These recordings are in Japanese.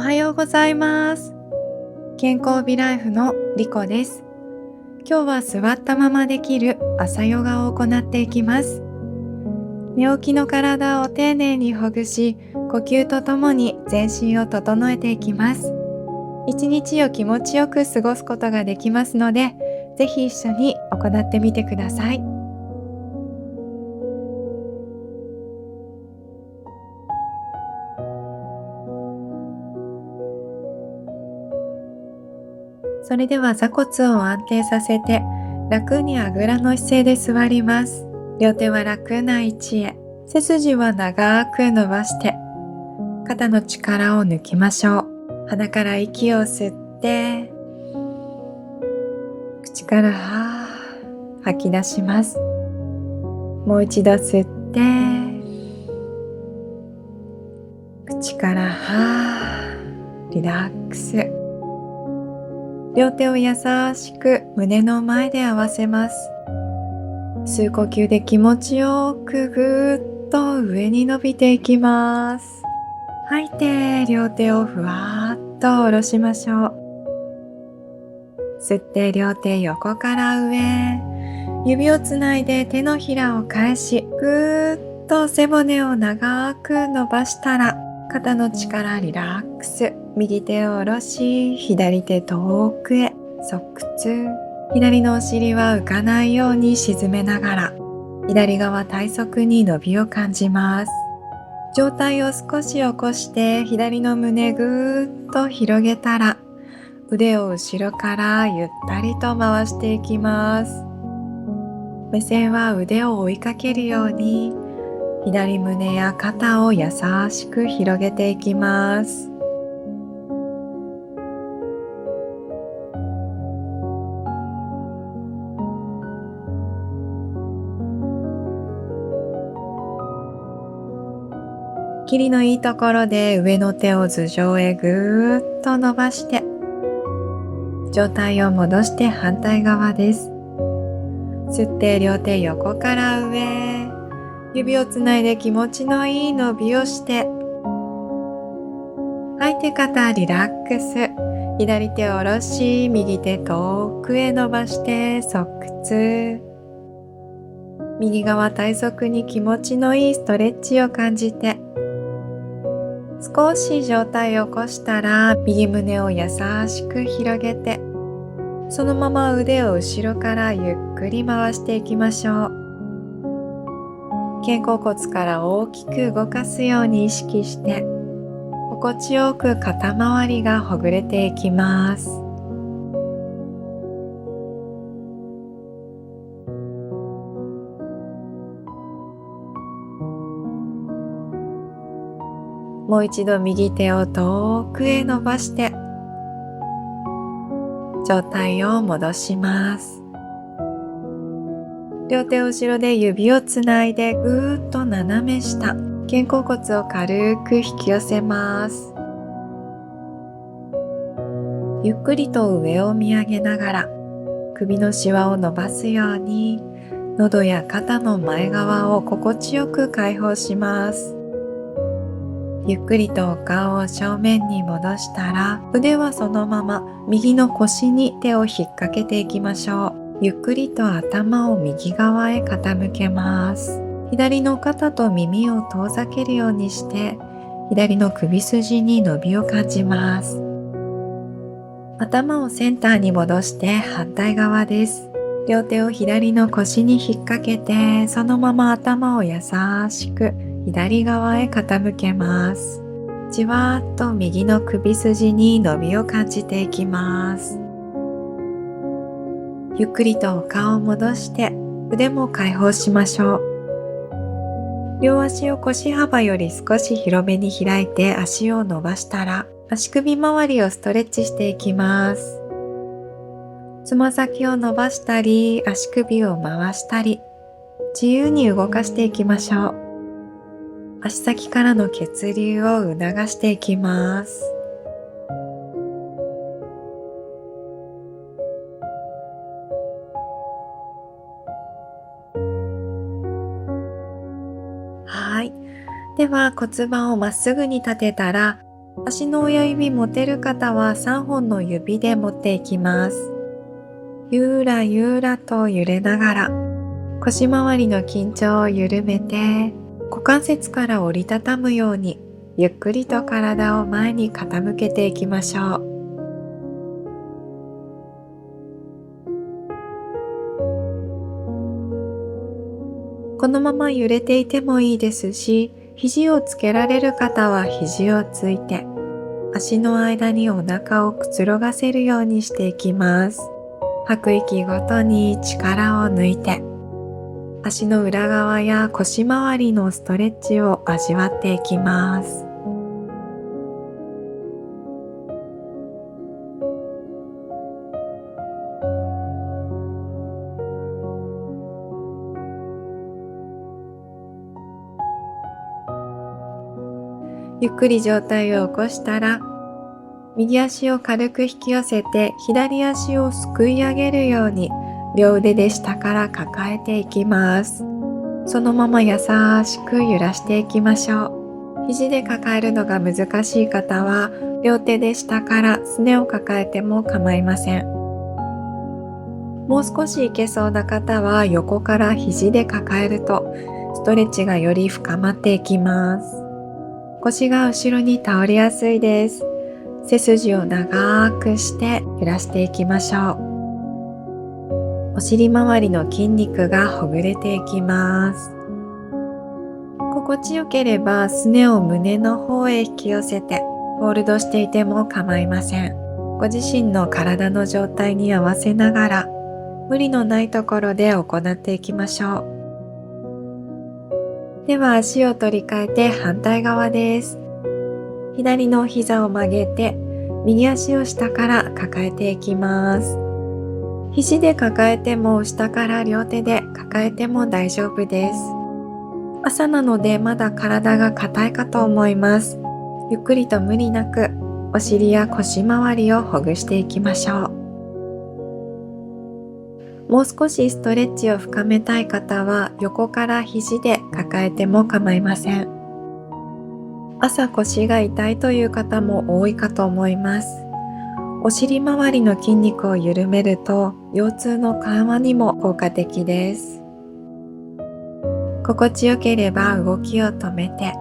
はようございます。健康美ライフのリコです。今日は座ったままできる朝ヨガを行っていきます。寝起きの体を丁寧にほぐし、呼吸とともに全身を整えていきます。一日を気持ちよく過ごすことができますので、ぜひ一緒に行ってみてください。それでは座骨を安定させて、楽にあぐらの姿勢で座ります。両手は楽な位置へ、背筋は長く伸ばして、肩の力を抜きましょう。鼻から息を吸って、口から吐き出します。もう一度吸って、口からリラックス。両手を優しく胸の前で合わせます。吸う呼吸で気持ちよくぐーっと上に伸びていきます。吐いて両手をふわーっと下ろしましょう。吸って両手横から上、指をつないで手のひらを返し、ぐーっと背骨を長く伸ばしたら、肩の力リラックス。右手を下ろし、左手遠くへ側屈。左のお尻は浮かないように沈めながら、左側体側に伸びを感じます。上体を少し起こして、左の胸ぐーっと広げたら、腕を後ろからゆったりと回していきます。目線は腕を追いかけるように、左胸や肩を優しく広げていきます。キリのいいところで上の手を頭上へぐーっと伸ばして、上体を戻して反対側です。吸って両手横から上、指をつないで気持ちのいい伸びをして、吐いて肩リラックス。左手を下ろし、右手遠くへ伸ばして側屈。右側体側に気持ちのいいストレッチを感じて、少し上体を起こしたら、右胸を優しく広げて、そのまま腕を後ろからゆっくり回していきましょう。肩甲骨から大きく動かすように意識して、心地よく肩周りがほぐれていきます。もう一度右手を遠くへ伸ばして、上体を戻します。両手を後ろで指をつないでぐーっと斜め下、肩甲骨を軽く引き寄せます。ゆっくりと上を見上げながら、首のシワを伸ばすように、喉や肩の前側を心地よく解放します。ゆっくりとお顔を正面に戻したら、腕はそのまま右の腰に手を引っ掛けていきましょう。ゆっくりと頭を右側へ傾けます。左の肩と耳を遠ざけるようにして、左の首筋に伸びを感じます。頭をセンターに戻して反対側です。両手を左の腰に引っ掛けて、そのまま頭を優しく左側へ傾けます。じわーっと右の首筋に伸びを感じていきます。ゆっくりとお顔を戻して腕も解放しましょう。両足を腰幅より少し広めに開いて足を伸ばしたら、足首周りをストレッチしていきます。つま先を伸ばしたり、足首を回したり、自由に動かしていきましょう。足先からの血流を促していきます。はい。では骨盤をまっすぐに立てたら、足の親指持てる方は3本の指で持っていきます。ゆらゆらと揺れながら、腰回りの緊張を緩めて、股関節から折りたたむように、ゆっくりと体を前に傾けていきましょう。このまま揺れていてもいいですし、肘をつけられる方は肘をついて、足の間にお腹をくつろがせるようにしていきます。吐く息ごとに力を抜いて、足の裏側や腰回りのストレッチを味わっていきます。ゆっくり上体を起こしたら、右足を軽く引き寄せて左足をすくい上げるように両腕で下から抱えていきます。そのまま優しく揺らしていきましょう。肘で抱えるのが難しい方は両手で下からすねを抱えても構いません。もう少しいけそうな方は横から肘で抱えるとストレッチがより深まっていきます。腰が後ろに倒れやすいです。背筋を長くして揺らしていきましょう。お尻周りの筋肉がほぐれていきます。心地よければすねを胸の方へ引き寄せてホールドしていても構いません。ご自身の体の状態に合わせながら無理のないところで行っていきましょう。では足を取り替えて反対側です。左の膝を曲げて右足を下から抱えていきます。肘で抱えても下から両手で抱えても大丈夫です。朝なのでまだ体が硬いかと思います。ゆっくりと無理なくお尻や腰周りをほぐしていきましょう。もう少しストレッチを深めたい方は横から肘で抱えても構いません。朝腰が痛いという方も多いかと思います。お尻周りの筋肉を緩めると腰痛の緩和にも効果的です。心地よければ動きを止めて、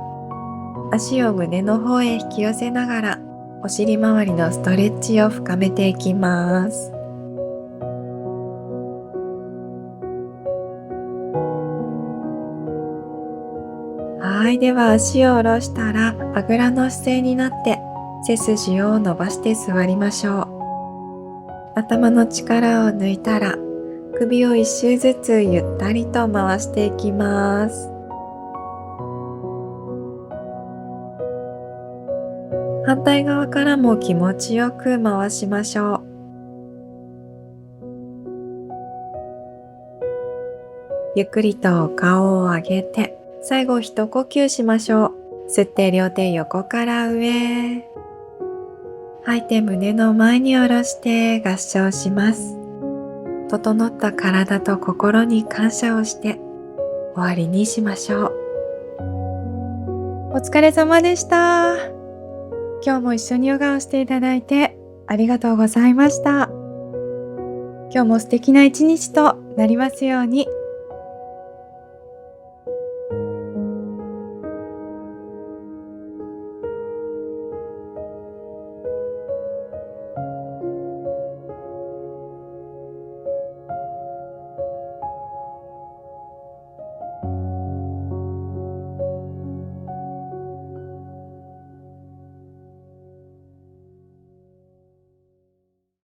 足を胸の方へ引き寄せながらお尻周りのストレッチを深めていきます。はい、では足を下ろしたらあぐらの姿勢になって背筋を伸ばして座りましょう。頭の力を抜いたら首を一周ずつゆったりと回していきます。反対側からも気持ちよく回しましょう。ゆっくりと顔を上げて最後一呼吸しましょう。吸って両手横から上。吐いて胸の前に下ろして合掌します。整った体と心に感謝をして終わりにしましょう。お疲れ様でした。今日も一緒にヨガをしていただいてありがとうございました。今日も素敵な一日となりますように。